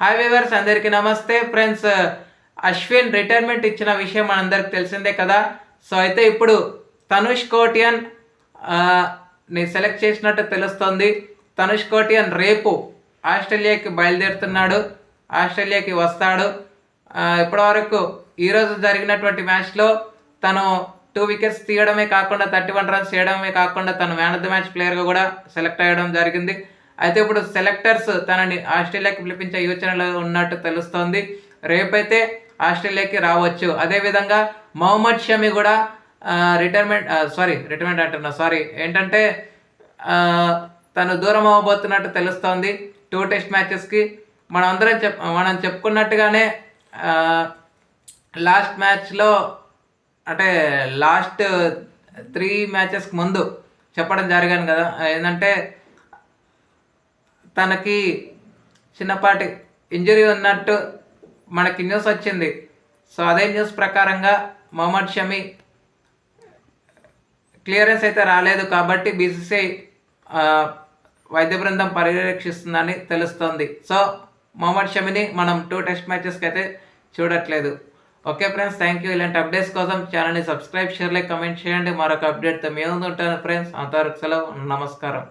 Hi viewers, అందరికీ నమస్తే friends. Ashwin retirement ఇచ్చిన విషయం మనందరికి తెలిసిందే కదా. సో అయితే ఇప్పుడు తనుష్ కోటియన్ ని సెలెక్ట్ చేసినట్టు తెలుస్తోంది. తనుష్ కోటియన్ రేపు ఆస్ట్రేలియాకి బయలుదేరుతున్నాడు, ఆస్ట్రేలియాకి వస్తాడు. ఇప్పటివరకు ఈరోజు జరిగినటువంటి మ్యాచ్లో తను 2 వికెట్స్ తీయడమే కాకుండా 31 రన్స్ చేయడమే కాకుండా తను మ్యాన్ ఆఫ్ ది మ్యాచ్ ప్లేయర్గా కూడా సెలెక్ట్ అయ్యడం జరిగింది. అయితే ఇప్పుడు సెలెక్టర్స్ తనని ఆస్ట్రేలియాకి పిలిపించే యోచనలో ఉన్నట్టు తెలుస్తోంది. రేపైతే ఆస్ట్రేలియాకి రావచ్చు. అదేవిధంగా మొహమ్మద్ షమి కూడా రిటైర్మెంట్ అంటున్నా ఏంటంటే తను దూరం అవ్వబోతున్నట్టు తెలుస్తోంది 2 టెస్ట్ మ్యాచెస్కి. మనం చెప్పుకున్నట్టుగానే లాస్ట్ మ్యాచ్లో అంటే లాస్ట్ 3 మ్యాచెస్కి ముందు చెప్పడం జరిగాను కదా, ఏంటంటే తనకి చిన్నపాటి ఇంజరీ ఉన్నట్టు మనకి న్యూస్ వచ్చింది. సో అదే న్యూస్ ప్రకారంగా మొహమ్మద్ షమి క్లియరెన్స్ అయితే రాలేదు కాబట్టి బీసీసీఐ వైద్య బృందం పర్యవేక్షిస్తుందని తెలుస్తోంది. సో మొహమ్మద్ షమిని మనం 2 టెస్ట్ మ్యాచెస్కి అయితే చూడట్లేదు. Okay friends, thank you. ఇలాంటి అప్డేట్స్ కోసం ఛానల్ని సబ్స్క్రైబ్, షేర్, లైక్, కమెంట్ చేయండి. మరొక అప్డేట్తో మేము ఉంటాను ఫ్రెండ్స్. అంతవరకు సెలవు, నమస్కారం.